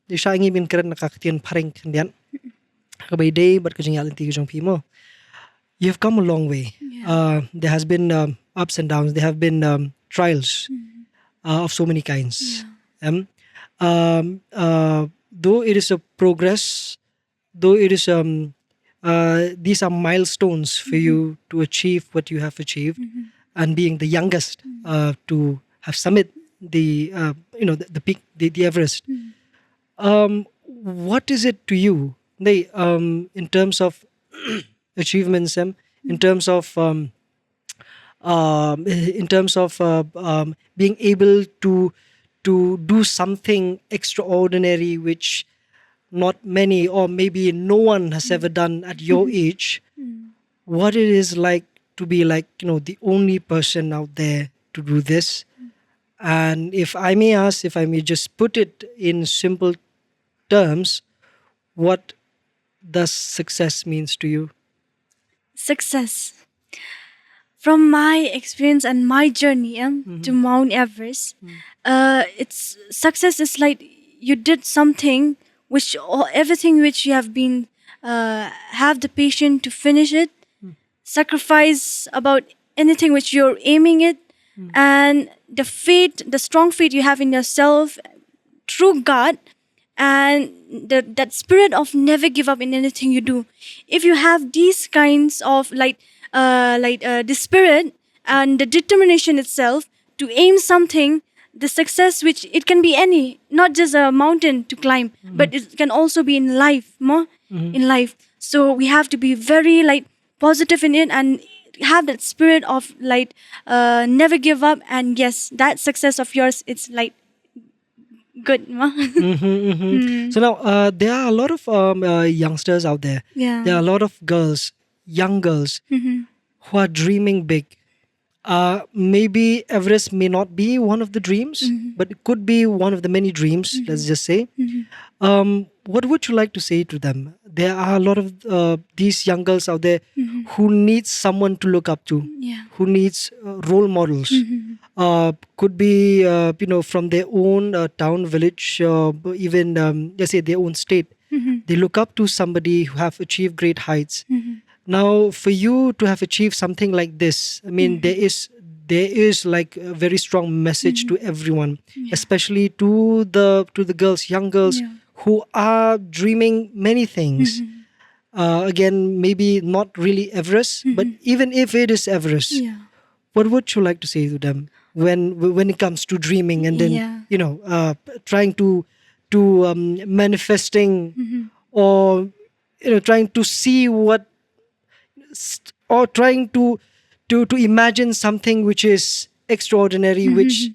di siya ngibin keren nakakatiyan paring kandian. Kabay day but kajing yalin ti kajong pimo. You've come a long way. There has been ups and downs. There have been trials of so many kinds. Though it is a progress, though it is these are milestones for you to achieve what you have achieved, and being the youngest to have summit the the peak, the Everest. What is it to you, in terms of achievements, in terms of being able to do something extraordinary which not many or maybe no one has ever done at your age? What it is like to be like, the only person out there to do this? And if I may ask, if I may just put it in simple terms, what does success means to you? Success. From my experience and my journey to Mount Everest, it's success is like you did something which everything which you have been have the patience to finish it, sacrifice about anything which you're aiming it, and the strong faith you have in yourself through God, and that spirit of never give up in anything you do. If you have these kinds of the spirit and the determination itself to aim something, the success which it can be any, not just a mountain to climb, but it can also be in life, in life. So we have to be very positive in it and have that spirit of never give up. And yes, that success of yours, it's good. So now there are a lot of youngsters out there. There are a lot of girls, young girls, who are dreaming big. Maybe Everest may not be one of the dreams, but it could be one of the many dreams, let's just say. What would you like to say to them? There are a lot of these young girls out there who needs someone to look up to, who needs role models. Could be from their own town, village, even let's say their own state. They look up to somebody who have achieved great heights. Now, for you to have achieved something like this, I mean, there is like a very strong message to everyone, especially to the girls, young girls who are dreaming many things. Again, maybe not really Everest, but even if it is Everest, what would you like to say to them when it comes to dreaming and then trying to manifesting or trying to see what or trying to imagine something which is extraordinary, which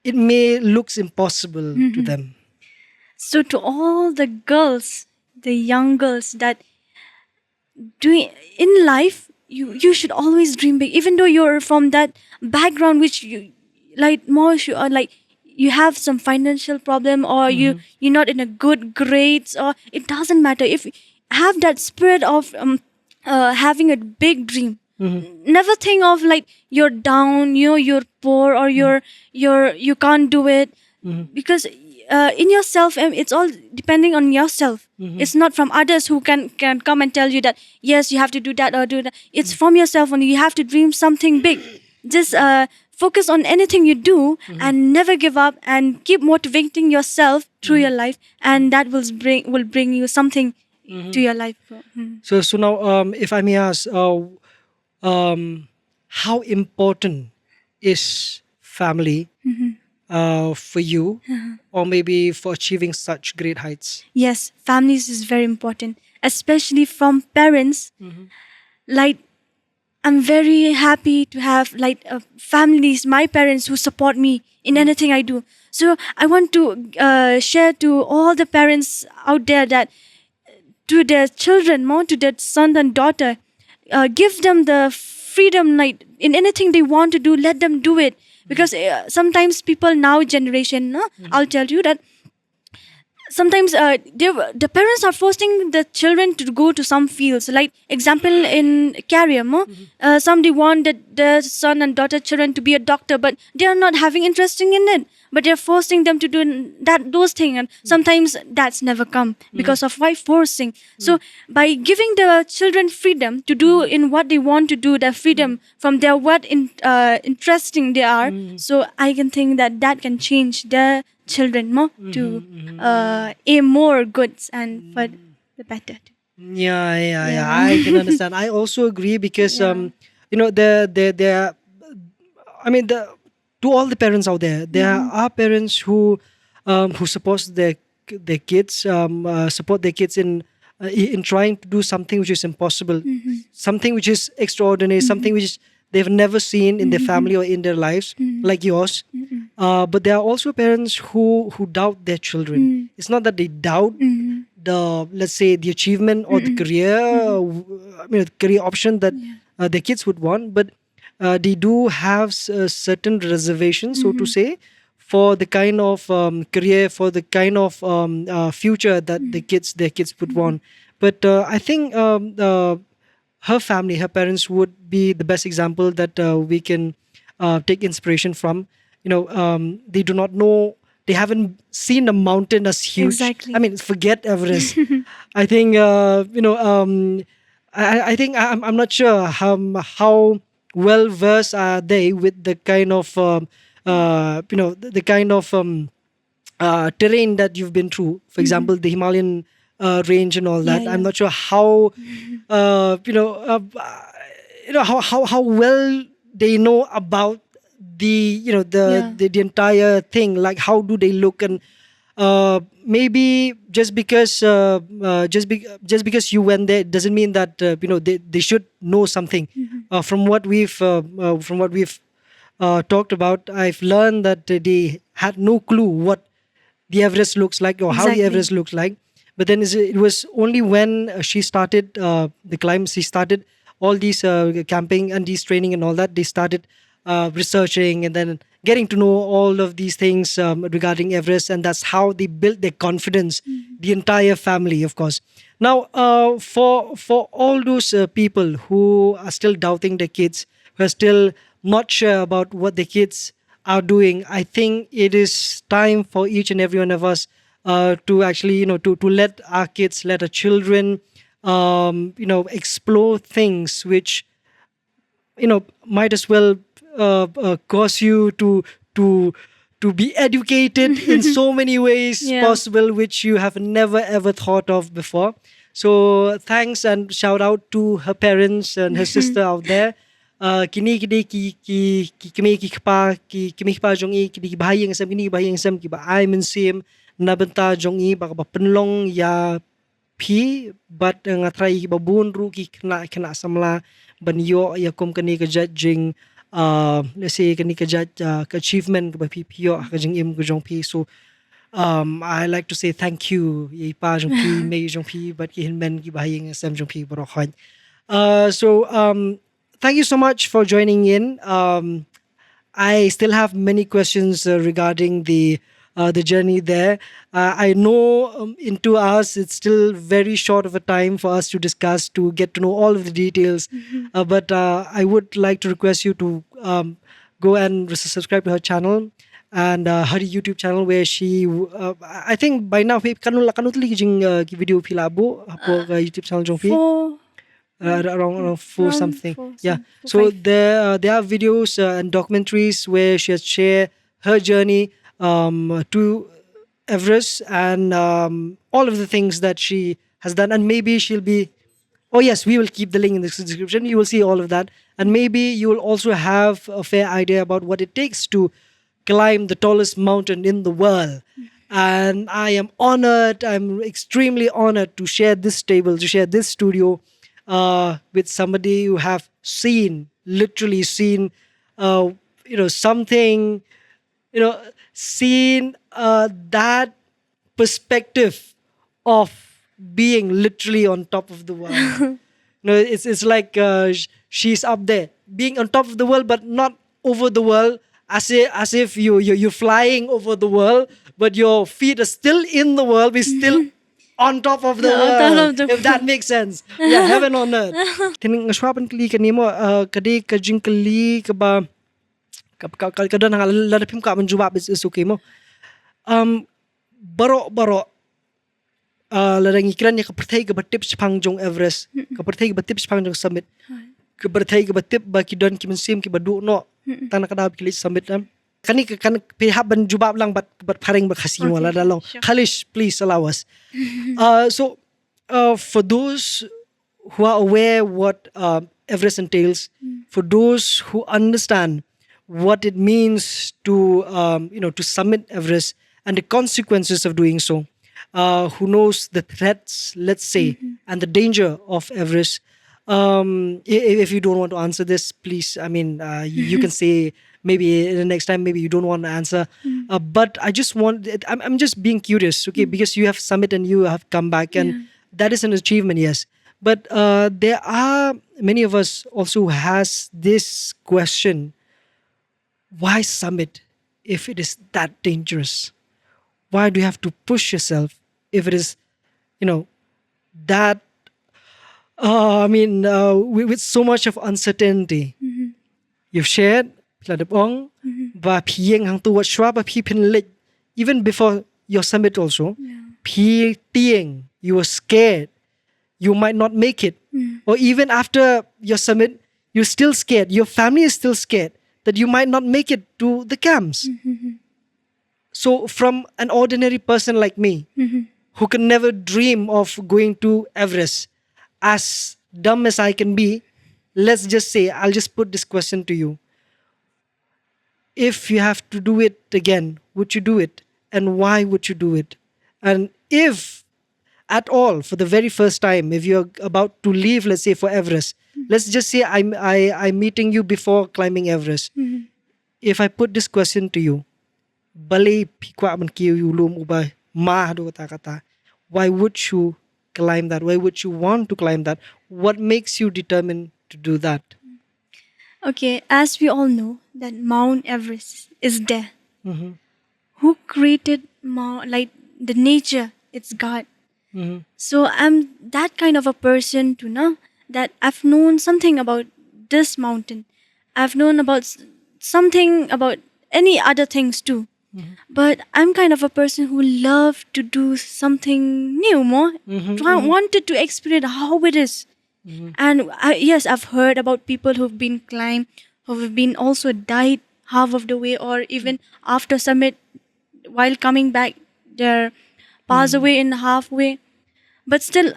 it may looks impossible to them. So to all the girls, the young girls that do in life, you should always dream big, even though you're from that background which you you have some financial problem, or you're not in a good grades, or it doesn't matter. If you have that spirit of having a big dream, never think of you're down, you're poor, or you can't do it, because in yourself, it's all depending on yourself. It's not from others who can come and tell you that yes, you have to do that or do that. It's from yourself only. You have to dream something big. Just focus on anything you do and never give up, and keep motivating yourself through your life, and that will bring you something to your life. So now, if I may ask, how important is family for you, or maybe for achieving such great heights? Yes, families is very important, especially from parents. I'm very happy to have families, my parents, who support me in anything I do. So I want to share to all the parents out there that to their children, more to their son and daughter, give them the freedom, in anything they want to do, let them do it. Because sometimes people now generation, I'll tell you that sometimes the parents are forcing the children to go to some fields. Like example in career, somebody want the son and daughter children to be a doctor, but they are not having interest in it. but they're forcing them to do those things, and sometimes that's never come because of why forcing. So by giving the children freedom to do in what they want to do, their freedom from their interesting they are, so I can think that can change the children more to aim more goods and for the better. Yeah. I can understand. I also agree because the I mean, to all the parents out there, there are parents who support their kids, support their kids in trying to do something which is impossible, something which is extraordinary, something which they've never seen in their family or in their lives, like yours. But there are also parents who doubt their children. It's not that they doubt the, let's say, the achievement or the career, career option that their kids would want, but they do have certain reservations, so to say, for the kind of career, for the kind of future that their kids would want. But I think her family, her parents would be the best example that we can take inspiration from. They do not know, they haven't seen a mountain as huge. Exactly. I mean, forget Everest. I think I think I'm not sure how well versed are they with the kind of the kind of terrain that you've been through. For example, the Himalayan range and all that. I'm not sure how how well they know about the entire thing. Like, how do they look? And maybe just because just because you went there doesn't mean that they should know something. From what we've talked about, I've learned that they had no clue what the Everest looks like, or how the Everest looks like. But then it was only when she started the climb, she started all these camping and these training and all that, they started researching and then getting to know all of these things regarding Everest, and that's how they built their confidence, the entire family, of course. Now, for all those people who are still doubting their kids, who are still not sure about what their kids are doing, I think it is time for each and every one of us to actually, to let our kids, let our children, explore things which might as well cause you to to be educated in so many ways possible, which you have never ever thought of before. So thanks and shout out to her parents and her sister out there. Kini kini ki kami ki kpa ki kami kpa jong I kini bahayang sam kini bahayang sam ki ba I min sim nabenta jong I ba penlong ya phi but ngatrai ki babun ru ki kena samla ban yo ya kum kani ka judging let's say kani ka judge ka achievement ka phi phi yo ka jing im ka jong phi. So I like to say thank you ye pa jong phi me jong phi but ki hin men ki bahayang sam jong phi bro khoi. Thank you so much for joining in. I still have many questions regarding the journey there. I know in 2 hours it's still very short of a time for us to discuss, to get to know all of the details. But I would like to request you to go and subscribe to her channel and her YouTube channel, where she I think by now kanut li jing video pilabo po YouTube channel jong pi. Around 4 something. Yeah. So there are videos and documentaries where she has shared her journey to Everest and all of the things that she has done. And maybe she'll be. Oh yes, we will keep the link in the description. You will see all of that, and maybe you will also have a fair idea about what it takes to climb the tallest mountain in the world. And I am honored. I'm extremely honored to share this table, to share this studio with somebody who have seen, literally seen, something, seen that perspective of being literally on top of the world. It's like she's up there, being on top of the world, but not over the world, as if you're flying over the world, but your feet are still in the world, but still on top of the world, if that makes sense. Yeah, heaven on earth. Tining ngaswapan kali kanimo kadi kajing kali kaba Kadang ladapim ka menjawab is okay mo. Baro ladang ikiran ya kapertai ke tips pangjong Everest, kapertai ke tips pangjong summit. Kebertai ke tip ba kidon ki mensim ki badu no tanah kadab ki summit am. Kani kan pihak menjawab lang bat paring berkasih mo la dalong. Khalish, please allow us. So for those who are aware what Everest entails, for those who understand what it means to to summit Everest and the consequences of doing so, who knows the threats, let's say, and the danger of Everest. If you don't want to answer this, please, I mean, you can say maybe the next time, maybe you don't want to answer. But I just want, I'm just being curious, okay, because you have summit and you have come back, and that is an achievement, yes. But there are many of us also who has this question: why summit if it is that dangerous? Why do you have to push yourself if it is, that? With so much of uncertainty, you've shared, even before your summit also, you were scared you might not make it. Or even after your summit, you're still scared. Your family is still scared that you might not make it to the camps. So from an ordinary person like me, who can never dream of going to Everest, as dumb as I can be, let's just say, I'll just put this question to you. If you have to do it again, would you do it? And why would you do it? And if at all, for the very first time, if you're about to leave, let's say for Everest, let's just say I'm meeting you before climbing Everest. If I put this question to you, why would you climb that? Why would you want to climb that? What makes you determined to do that? Okay, as we all know that Mount Everest is there. Who created the nature? It's God. So I'm that kind of a person to know that I've known something about this mountain. I've known about something about any other things too. But I'm kind of a person who love to do something new more. Wanted to experience how it is. And yes, I've heard about people who've been climbed, who've been also died half of the way, or even after summit, while coming back, they're passed away in halfway. But still,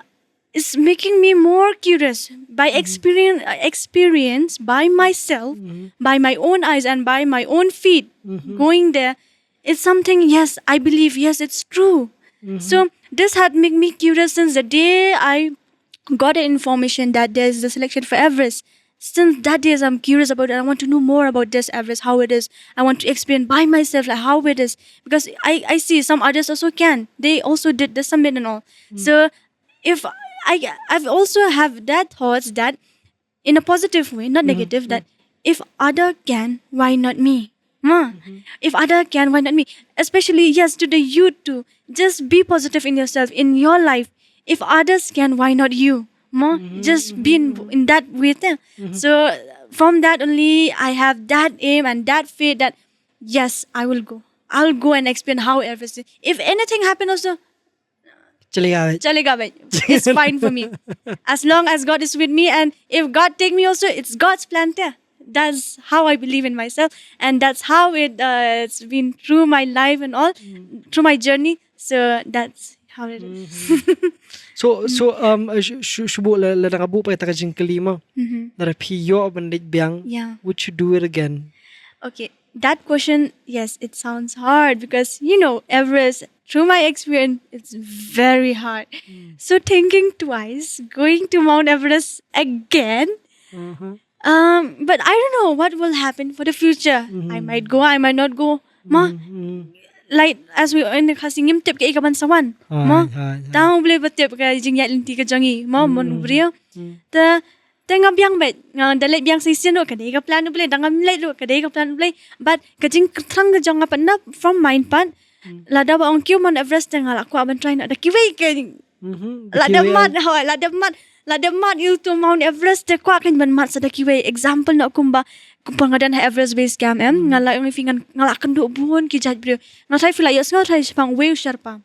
it's making me more curious by experience by myself, by my own eyes and by my own feet, going there. It's something, yes, I believe, yes, it's true. So this had made me curious since the day I got the information that there's the selection for Everest. Since that day, I'm curious about it. I want to know more about this Everest, how it is. I want to experience by myself like how it is. Because I see some others also can. They also did the summit and all. So if I've also have that thoughts that in a positive way, not negative, that if other can, why not me? If other can, why not me? Especially, yes, to the youth too. Just be positive in yourself, in your life. If others can, why not you? Just be in that way there. So from that only, I have that aim and that faith that, yes, I will go. I'll go and explain how everything. If anything happen also, chalega bhai. It's fine for me. As long as God is with me, and if God take me also, it's God's plan there. That's how I believe in myself, and that's how it's been through my life and all, through my journey. So that's how it is. So shubo la nakabu pa kita kajing kelima. Narapiyo bandig biang. Yeah. Would you do it again? Okay, that question, yes, it sounds hard because Everest. Through my experience, it's very hard. So thinking twice, going to Mount Everest again. But I don't know what will happen for the future. I might go, I might not go. Like as we in the kasingim tip ke ikaban sawan. Taong boleh betip ke jingyat linti ke jangi. Mon brio. Tengah biang bet. Dalit biang sisi no kadai ka plan boleh. Dangan milai do kadai ka plan boleh. But kajing terang ke jang apa na from mind part. Lada ba ong kiu Mount Everest tengah aku aban try nak dah kiwai ke. Lada mat il tu Mount Everest te kwa kan ban mat sada kiwai example nak kumba Pengadan Everest base camp ngala yung fingan ngala kendo buon ki jaj brio ngal feel like ngal try pang wave sharpa.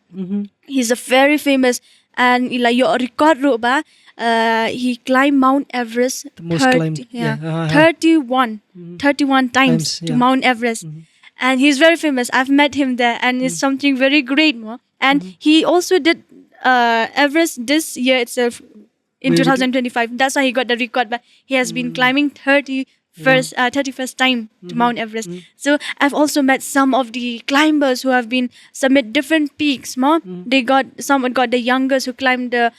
He's a very famous and like your record ro ba he climbed Mount Everest The most climbed, 31 times to Mount Everest. And he's very famous. I've met him there and it's something very great mo. And he also did Everest this year itself in 2025. That's why he got the record, but he has been climbing 31st time to Mount Everest. So I've also met some of the climbers who have been submit different peaks more. They got the youngest who climbed the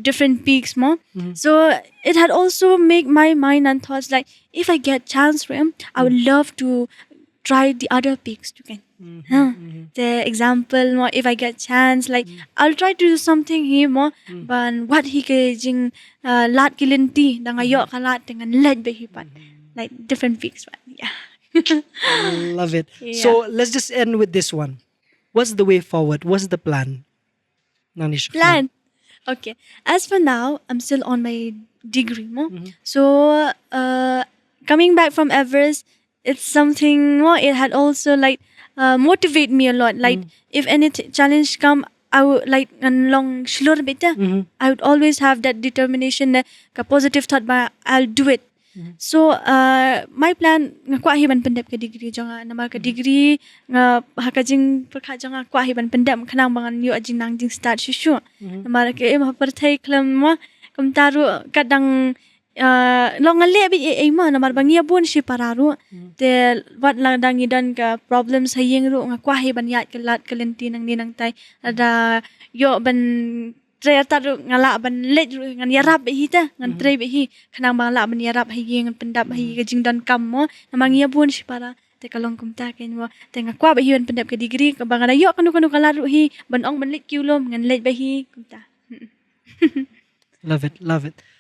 different peaks more. So it had also make my mind and thoughts like if I get chance for him, I would love to try the other peaks too. The example more if I get chance like I'll try to do something here more but what he jing lat kilinti na ngayo kalat dengan led behipat like different peaks. Yeah. Love it. So let's just end with this one. What's the way forward? What's the plan? Nanish. Plan. Okay. As for now, I'm still on my degree mo. So coming back from Everest, it's something more. It had also like motivate me a lot. Like if any challenge come, I would like long slur bit. I would always have that determination, that positive thought, but I'll do it. So my plan ngakuha hiban pendap ke degree jangan nama ke degree hakajing perkha jangan kuha hiban pendap kanang bangan yo ajing nang jing start shu nama ke perthai klam ma kam taru kadang long ale bi e ma nama bangia bun shi pararu te wat lang dang idan ka problems hayeng ru ngakuha hiban yat ke lat kelenti nang ni nang tai ada yo ban tray taru ngala ban let ngan yarap hi ta ngan tray hi kanang bang la ban yarap hi ngan pendap hi ke jingdan kam mo namang ia bun si para te kalong kum ta ken mo te ngakwa ba hi ban pendap ke degree ka bang yo kanu kalaru hi ban ong ban let kiulom ngan let ba hi kum ta. Love it.